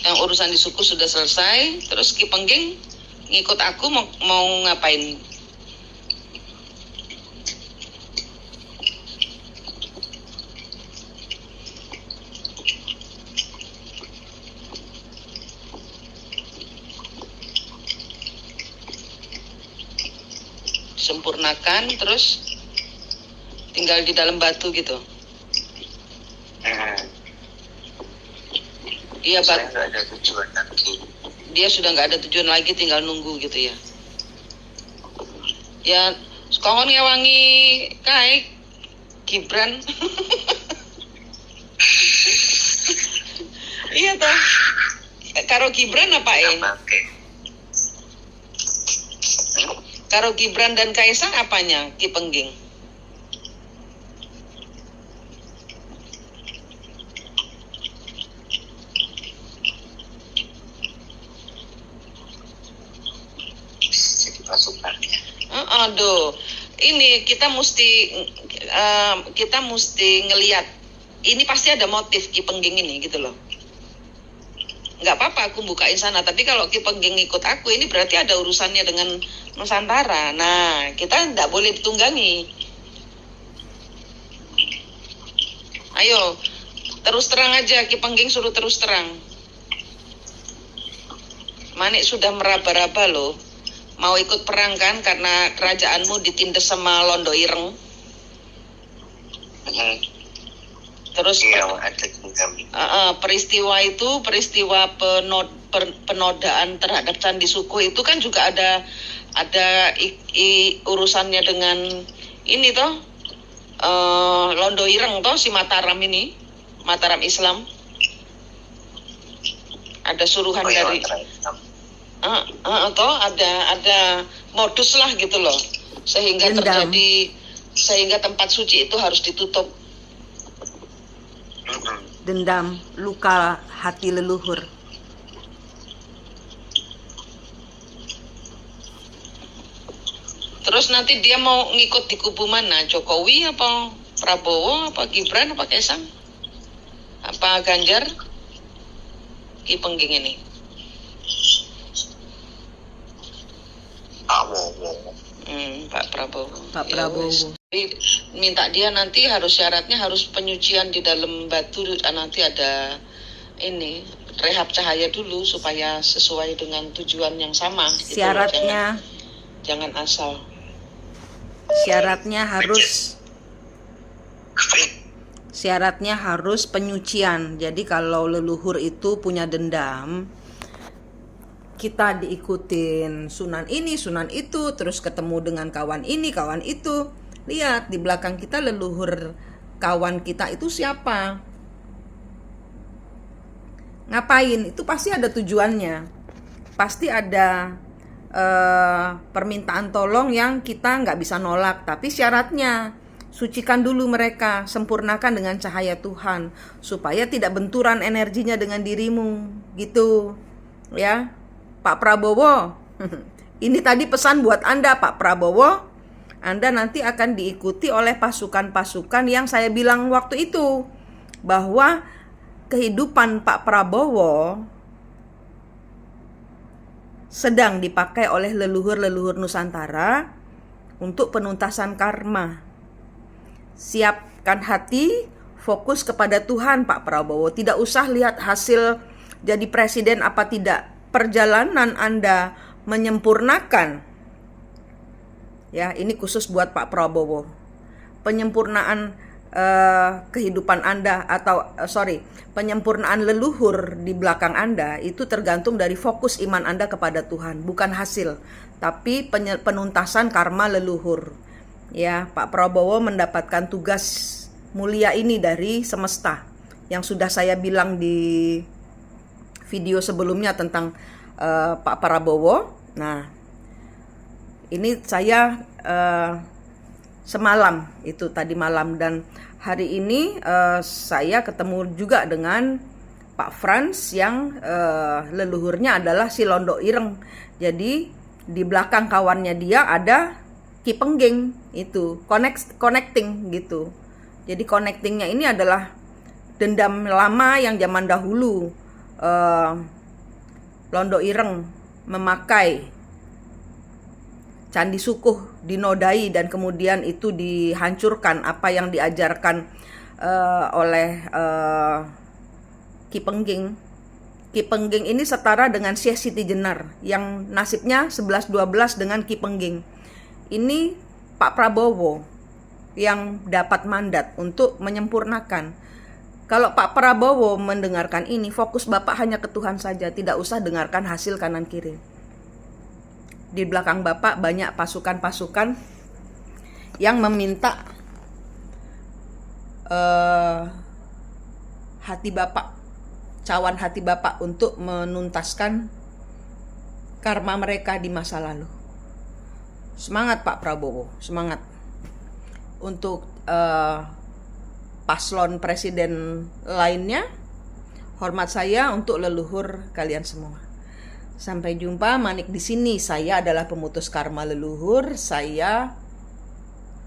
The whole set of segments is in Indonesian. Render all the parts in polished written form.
yang urusan di suku sudah selesai, terus Ki Pengging ngikut aku mau ngapain? Sempurnakan terus tinggal di dalam batu gitu. Iya, Pak. Nggak ada tujuan lagi. Dia sudah nggak ada tujuan lagi, tinggal nunggu gitu ya. Ya, sekongkon ngewangi kayak Gibran. Iya toh. Karo Gibran apa Karo Gibran dan Kaisang apanya Ki Pengging? Jadi pasukannya. Aduh, ini kita mesti ngelihat. Ini pasti ada motif Ki Pengging ini gitu loh. Nggak apa-apa aku bukain sana, tapi kalau Ki Pengging ikut aku ini berarti ada urusannya dengan Nusantara. Nah, kita nggak boleh ditunggangi. Ayo, terus terang aja, Ki Pengging suruh terus terang. Manik sudah meraba-raba loh, mau ikut perang kan karena kerajaanmu ditindas sama Londo Ireng. Terus peristiwa itu, penodaan terhadap Candi Suko itu kan juga ada urusannya dengan ini toh, Londo Ireng toh, si Mataram ini, Mataram Islam. Ada suruhan dari toh ada modus lah gitu loh, sehingga sehingga tempat suci itu harus ditutup. Dendam, luka hati leluhur. Terus nanti dia mau ngikut di kubu mana? Jokowi apa Prabowo apa Gibran apa Kaisang? Apa Ganjar? Ki Pengging ini. Pak Prabowo. Pak Prabowo. Minta dia nanti syaratnya harus penyucian di dalam batu, nanti ada ini rehab cahaya dulu supaya sesuai dengan tujuan yang sama. Syaratnya gitu, jangan asal. Syaratnya harus penyucian. Jadi kalau leluhur itu punya dendam, kita diikutin sunan ini, sunan itu, terus ketemu dengan kawan ini, kawan itu. Lihat di belakang kita leluhur kawan kita itu siapa? Ngapain? Itu pasti ada tujuannya. Pasti ada permintaan tolong yang kita nggak bisa nolak. Tapi syaratnya, sucikan dulu mereka, sempurnakan dengan cahaya Tuhan, supaya tidak benturan energinya dengan dirimu. Gitu. Ya, Pak Prabowo. Ini tadi pesan buat Anda, Pak Prabowo. Anda nanti akan diikuti oleh pasukan-pasukan yang saya bilang waktu itu, bahwa kehidupan Pak Prabowo sedang dipakai oleh leluhur-leluhur Nusantara untuk penuntasan karma. Siapkan hati, fokus kepada Tuhan Pak Prabowo. Tidak usah lihat hasil jadi presiden apa tidak. Perjalanan Anda menyempurnakan, ya, ini khusus buat Pak Prabowo. Penyempurnaan kehidupan Anda penyempurnaan leluhur di belakang Anda itu tergantung dari fokus iman Anda kepada Tuhan, bukan hasil, tapi penuntasan karma leluhur. Ya, Pak Prabowo mendapatkan tugas mulia ini dari semesta yang sudah saya bilang di video sebelumnya tentang Pak Prabowo. Nah, ini saya semalam, itu tadi malam, dan hari ini saya ketemu juga dengan Pak Frans yang leluhurnya adalah si Londo Ireng. Jadi di belakang kawannya dia ada Ki Pengging, itu connecting gitu. Jadi connectingnya ini adalah dendam lama yang zaman dahulu Londo Ireng memakai Candi Sukuh dinodai dan kemudian itu dihancurkan apa yang diajarkan oleh Ki Pengging. Ki Pengging ini setara dengan Syekh Siti Jenar yang nasibnya 11-12 dengan Ki Pengging. Ini Pak Prabowo yang dapat mandat untuk menyempurnakan. Kalau Pak Prabowo mendengarkan ini, fokus Bapak hanya ke Tuhan saja, tidak usah dengarkan hasil kanan kiri. Di belakang Bapak banyak pasukan-pasukan yang meminta hati Bapak, cawan hati Bapak untuk menuntaskan karma mereka di masa lalu. Semangat Pak Prabowo, semangat. Untuk paslon presiden lainnya, hormat saya untuk leluhur kalian semua. Sampai jumpa, Manik di sini. Saya adalah pemutus karma leluhur. Saya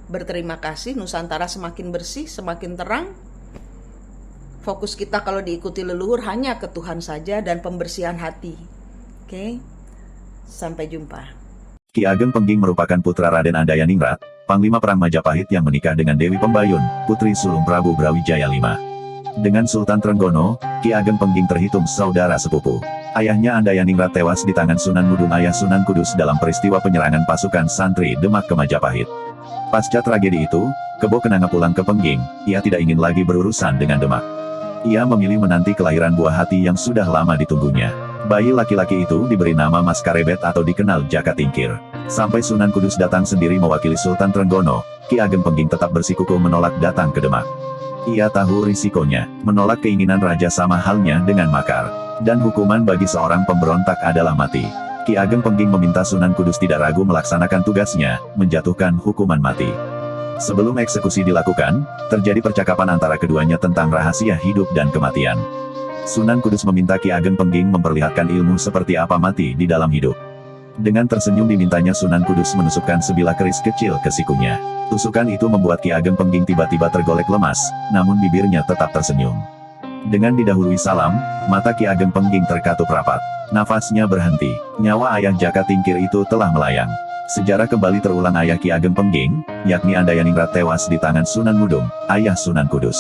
berterima kasih. Nusantara semakin bersih, semakin terang. Fokus kita kalau diikuti leluhur hanya ke Tuhan saja dan pembersihan hati. Oke? Sampai jumpa. Ki Ageng Pengging merupakan putra Raden Andayaningrat, Panglima Perang Majapahit yang menikah dengan Dewi Pembayun, putri sulung Prabu Brawijaya V. Dengan Sultan Trenggono, Ki Ageng Pengging terhitung saudara sepupu. Ayahnya Andayaningrat tewas di tangan Sunan Ngudung ayah Sunan Kudus dalam peristiwa penyerangan pasukan santri Demak ke Majapahit. Pasca tragedi itu, Kebo Kenanga pulang ke Pengging. Ia tidak ingin lagi berurusan dengan Demak. Ia memilih menanti kelahiran buah hati yang sudah lama ditunggunya. Bayi laki-laki itu diberi nama Mas Karebet atau dikenal Jaka Tingkir. Sampai Sunan Kudus datang sendiri mewakili Sultan Trenggono, Ki Ageng Pengging tetap bersikukuh menolak datang ke Demak. Ia tahu risikonya, menolak keinginan raja sama halnya dengan makar. Dan hukuman bagi seorang pemberontak adalah mati. Ki Ageng Pengging meminta Sunan Kudus tidak ragu melaksanakan tugasnya, menjatuhkan hukuman mati. Sebelum eksekusi dilakukan, terjadi percakapan antara keduanya tentang rahasia hidup dan kematian. Sunan Kudus meminta Ki Ageng Pengging memperlihatkan ilmu seperti apa mati di dalam hidup. Dengan tersenyum dimintanya Sunan Kudus menusukkan sebilah keris kecil ke sikunya. Tusukan itu membuat Ki Ageng Pengging tiba-tiba tergolek lemas, namun bibirnya tetap tersenyum. Dengan didahului salam, mata Ki Ageng Pengging terkatup rapat. Nafasnya berhenti. Nyawa ayah Jaka Tingkir itu telah melayang. Sejarah kembali terulang ayah Ki Ageng Pengging, yakni Andayaningrat tewas di tangan Sunan Ngudung, ayah Sunan Kudus.